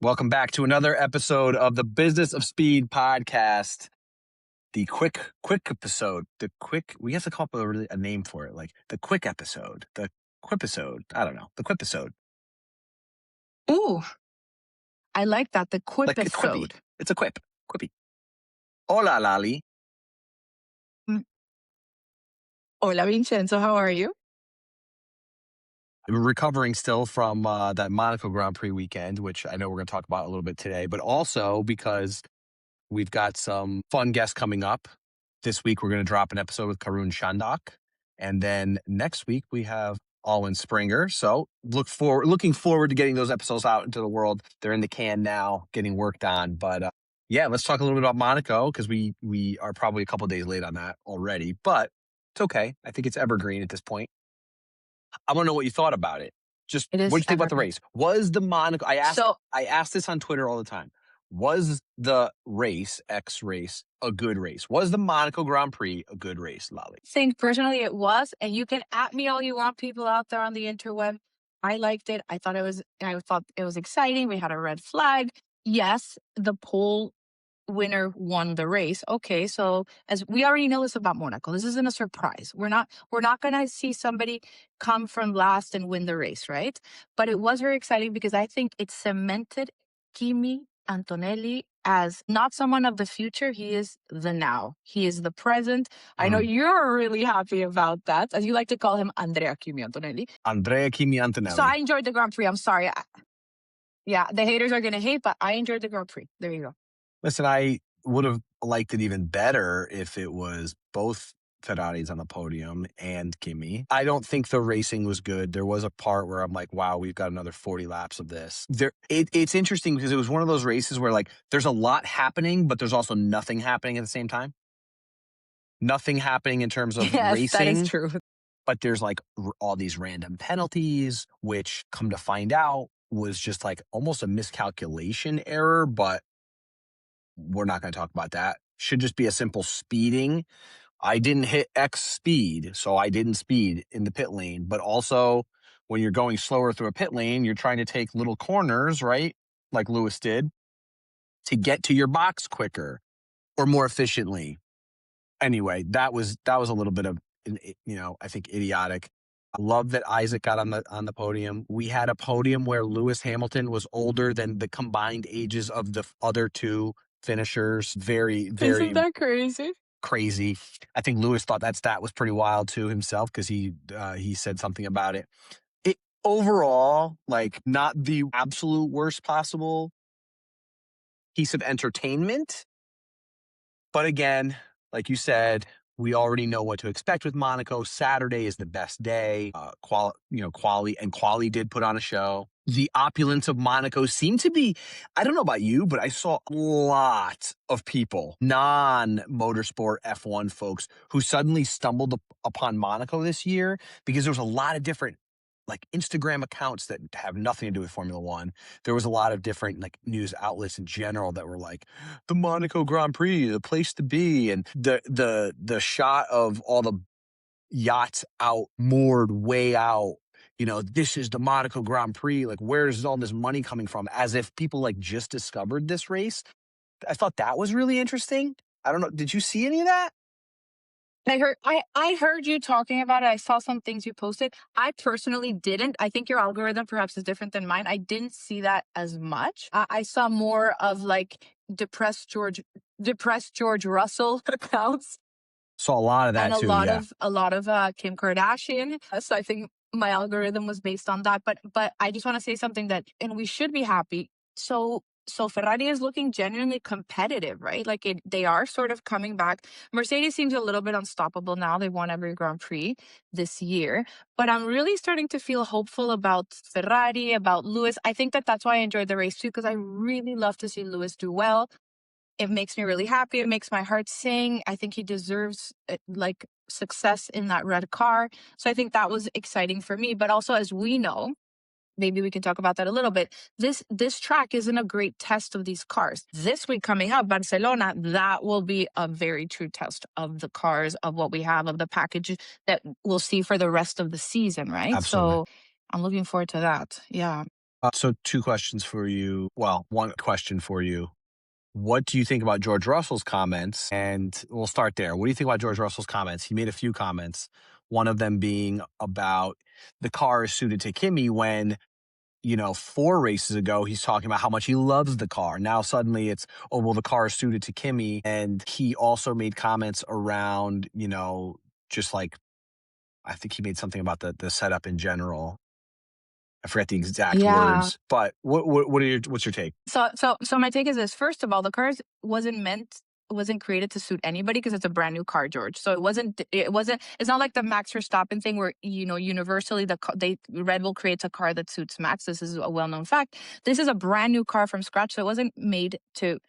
Welcome back to another episode of the Business of Speed podcast. The quick episode. We have to come up with a name for it, like the quick episode, the quipisode. I don't know, the quipisode. Ooh, I like that. The Like it's quippy. quipisode. It's a quippy. Hola, Lali. Hola, Vincenzo. How are you? I'm recovering still from that Monaco Grand Prix weekend, which I know we're going to talk about a little bit today, but also because we've got some fun guests coming up. This week, we're going to drop an episode with Karun Shandak. And then next week, we have Alwyn Springer. So looking forward to getting those episodes out into the world. They're in the can now, getting worked on. But yeah, let's talk a little bit about Monaco because we are probably a couple of days late on that already. But it's okay. I think it's evergreen at this point. I want to know what you thought about it. Just It what is did you think about the evergreen. race? Was the Monaco? I So asked this on Twitter all the time. Was the X race a good race? Was the Monaco Grand Prix a good race, Lali? think personally it was, and you can at me all you want, people out there on the interweb. I liked it. I thought it was exciting. We had a red flag. Yes, the pole winner won the race. Okay, so as we already know this about Monaco, this isn't a surprise. We're not gonna see somebody come from last and win the race, right? But it was very exciting because I think it cemented Kimi Antonelli as not someone of the future. He is the now. He is the present. I know you're really happy about that, as you like to call him, Andrea Kimi Antonelli. Andrea Kimi Antonelli. So I enjoyed the Grand Prix. I'm sorry. Yeah, the haters are gonna hate, but I enjoyed the Grand Prix. There you go. Listen, I would have liked it even better if it was both Ferraris on the podium and Kimi. I don't think the racing was good. There was a part where I'm like, wow, we've got another 40 laps of this. It's interesting because it was one of those races where like there's a lot happening, but there's also nothing happening at the same time. Nothing happening in terms of Yes, racing. that is true. But there's like all these random penalties, which come to find out was just like almost a miscalculation error, but we're not going to talk about that. Should just be a simple speeding. I didn't hit X speed, so I didn't speed in the pit lane. But also, when you're going slower through a pit lane, you're trying to take little corners, right? Like Lewis did, to get to your box quicker or more efficiently. Anyway, that was a little bit of, I think idiotic. I love that Isaac got on the podium. We had a podium where Lewis Hamilton was older than the combined ages of the other two finishers. Very, very Isn't that crazy? crazy. I think Lewis thought that stat was pretty wild too himself because he said something about it. Overall, like not the absolute worst possible piece of entertainment. But again, like you said, we already know what to expect with Monaco. Saturday is the best day. Quali did put on a show. The opulence of Monaco seemed to be, I don't know about you, but I saw a lot of people, non-motorsport F1 folks, who suddenly stumbled upon Monaco this year because there was a lot of different like Instagram accounts that have nothing to do with Formula One. There was a lot of different like news outlets in general that were like the Monaco Grand Prix, the place to be. And the shot of all the yachts out moored way out, this is the Monaco Grand Prix. Like, where is all this money coming from? As if people like just discovered this race. I thought that was really interesting. I don't know. Did you see any of that? I heard you talking about it. I saw some things you posted. I personally didn't. I think your algorithm perhaps is different than mine. I didn't see that as much. I saw more of like depressed George Russell accounts. Saw a lot of that and too. A lot of Kim Kardashian. So I think my algorithm was based on that. But I just want to say something and we should be happy. So Ferrari is looking genuinely competitive, right? Like they are sort of coming back. Mercedes seems a little bit unstoppable now. They won every Grand Prix this year. But I'm really starting to feel hopeful about Ferrari, about Lewis. I think that's why I enjoyed the race too, because I really love to see Lewis do well. It makes me really happy. It makes my heart sing. I think he deserves like success in that red car. So I think that was exciting for me. But also, as we know, maybe we can talk about that a little bit. This track isn't a great test of these cars. This week coming up, Barcelona, that will be a very true test of the cars, of what we have, of the package that we'll see for the rest of the season, right? Absolutely. So I'm looking forward to that. Yeah. So two questions for you. Well, one question for you. What do you think about George Russell's comments? And we'll start there. What do you think about George Russell's comments? He made a few comments, one of them being about the car is suited to Kimi when, 4 races ago, he's talking about how much he loves the car. Now suddenly it's, oh, well, the car is suited to Kimi. And he also made comments around, just like, I think he made something about the setup in general. I forget the exact Yeah. words, but what's your take? So my take is this. First of all, the cars wasn't created to suit anybody because it's a brand new car, George. So it wasn't it's not like the Max Verstappen thing where universally Red Bull creates a car that suits Max. This is a well-known fact. This is a brand new car from scratch, so it wasn't made to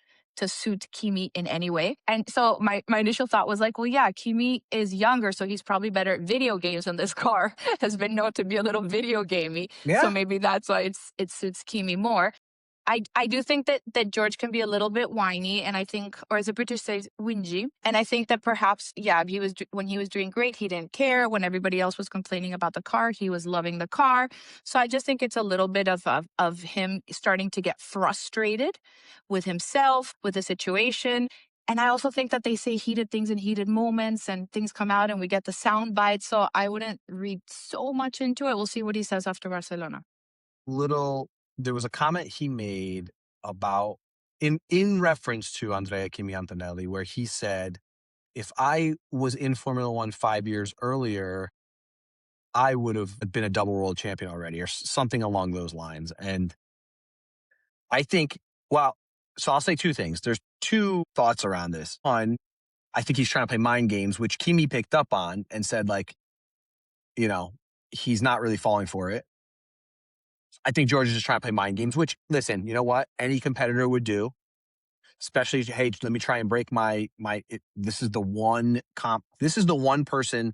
suit Kimi in any way. And so my initial thought was like, well, yeah, Kimi is younger, so he's probably better at video games, and this car has been known to be a little video gamey. So Yeah. maybe that's why it suits Kimi more. I do think that George can be a little bit whiny, and I think, or as the British says, whingy. And I think that perhaps, yeah, when he was doing great, he didn't care. When everybody else was complaining about the car, he was loving the car. So I just think it's a little bit of him starting to get frustrated with himself, with the situation. And I also think that they say heated things in heated moments, and things come out, and we get the sound bites. So I wouldn't read so much into it. We'll see what he says after Barcelona. Little There was a comment he made about in reference to Andrea Kimi Antonelli where he said, "If I was in Formula 1 5 years earlier, I would have been a double world champion already," or something along those lines. And I think, well, so I'll say two things. There's two thoughts around this. One, I think he's trying to play mind games, which Kimi picked up on and said, like, you know, he's not really falling for it. I think George is just trying to play mind games, which, listen, you know what? Any competitor would do, especially, hey, let me try and break this is the one person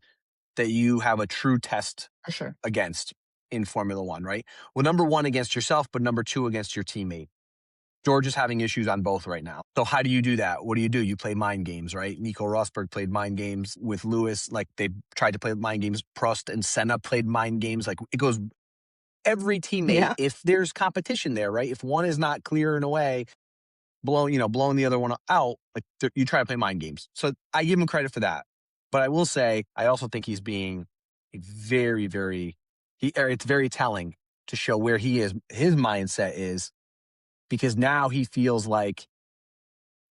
that you have a true test For sure. against in Formula One, right? Well, number one against yourself, but number two against your teammate. George is having issues on both right now. So how do you do that? What do? You play mind games, right? Nico Rosberg played mind games with Lewis. Like, they tried to play mind games. Prost and Senna played mind games. Like, it goes every teammate, Yeah. if there's competition there, right? If one is not clearing away, blowing the other one out, like, you try to play mind games. So I give him credit for that. But I will say, I also think he's being very, very, it's very telling to show where his mindset is, because now he feels like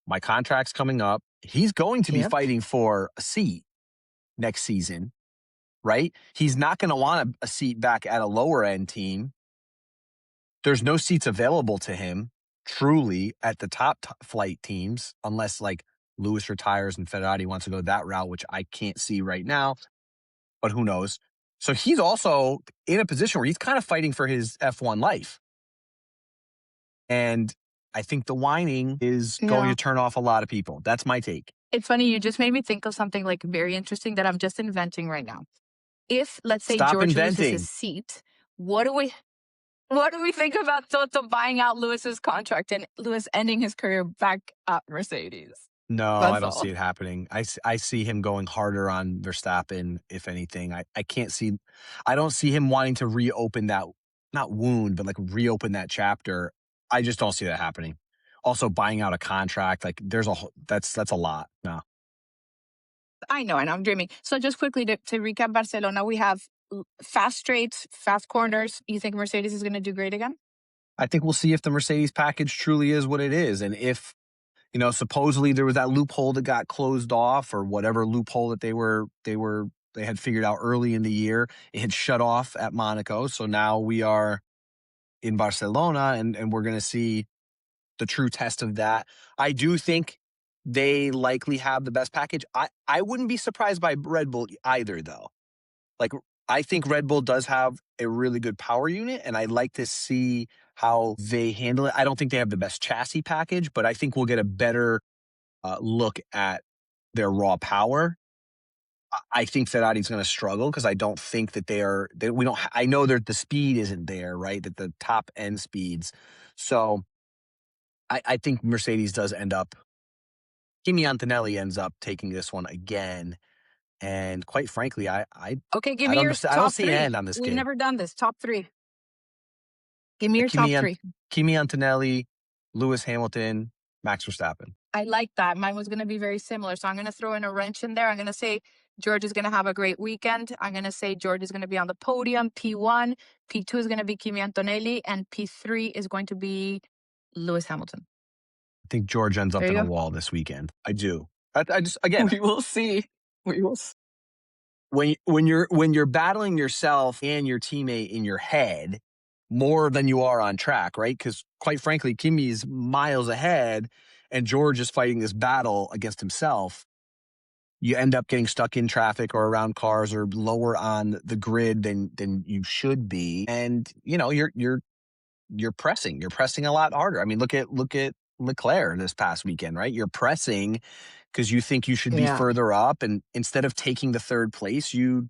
my contract's coming up. He's going to be Yep. fighting for a seat next season, right? He's not going to want a seat back at a lower end team. There's no seats available to him truly at the top flight teams, unless like Lewis retires and Ferrari wants to go that route, which I can't see right now, but who knows? So he's also in a position where he's kind of fighting for his F1 life. And I think the whining is going Yeah. to turn off a lot of people. That's my take. It's funny, you just made me think of something like very interesting that I'm just inventing right now. If, let's say, Stop George loses his inventing. seat, what do we what do we think about Toto buying out Lewis's contract and Lewis ending his career back at Mercedes? No, I That's don't all. see it happening. I see him going harder on Verstappen, if anything. I can't see, I don't see him wanting to reopen that, not wound, but like reopen that chapter. I just don't see that happening. Also, buying out a contract, like that's a lot. No, I know, and I'm dreaming. So just quickly to recap Barcelona, we have fast straights, fast corners. You think Mercedes is going to do great again? I think we'll see if the Mercedes package truly is what it is, and if, supposedly there was that loophole that got closed off, or whatever loophole that they had figured out early in the year. It had shut off at Monaco. So now we are in Barcelona, and we're going to see the true test of that. I do think they likely have the best package. I wouldn't be surprised by Red Bull either, though. Like, I think Red Bull does have a really good power unit, and I'd like to see how they handle it. I don't think they have the best chassis package, but I think we'll get a better look at their raw power. I think Ferrari's going to struggle because I don't think that we don't. I know that the speed isn't there, right? That the top end speeds. So I think Mercedes does end up. Kimi Antonelli ends up taking this one again, and quite frankly, Okay, give me your I don't top see an three. end on this We've kid. never done this. Top three. Give me your top Kimi, three. Kimi Antonelli, Lewis Hamilton, Max Verstappen. I like that. Mine was going to be very similar. So I'm going to throw in a wrench in there. I'm going to say George is going to have a great weekend. I'm going to say George is going to be on the podium. P1. P2 is going to be Kimi Antonelli. And P3 is going to be Lewis Hamilton. I think George ends up There in you a go. wall this weekend. I do. I just, again, We will see. We will see. when you're battling yourself and your teammate in your head more than you are on track, right? Because quite frankly, Kimi's miles ahead, and George is fighting this battle against himself. You end up getting stuck in traffic or around cars or lower on the grid than you should be, and you're pressing. You're pressing a lot harder. I mean, look at Leclerc this past weekend, right? You're pressing because you think you should be Yeah. further up, and instead of taking the third place, you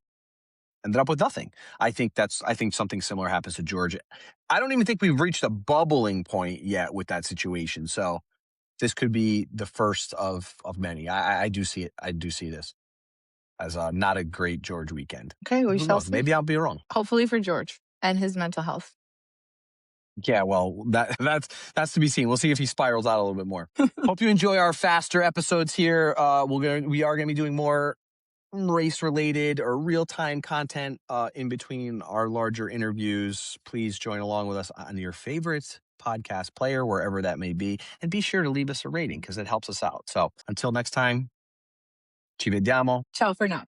ended up with nothing. I think something similar happens to Georgia. I don't even think we've reached a bubbling point yet with that situation. So this could be the first of many. I do see it. I do see this as not a great George weekend. Okay, we Who shall knows? see. Maybe I'll be wrong. Hopefully for George and his mental health. Yeah, well, that's to be seen. We'll see if he spirals out a little bit more. Hope you enjoy our faster episodes here. We are gonna be doing more race related or real time content in between our larger interviews. Please join along with us on your favorite podcast player, wherever that may be, and be sure to leave us a rating because it helps us out. So until next time, ci vediamo. Ciao for now.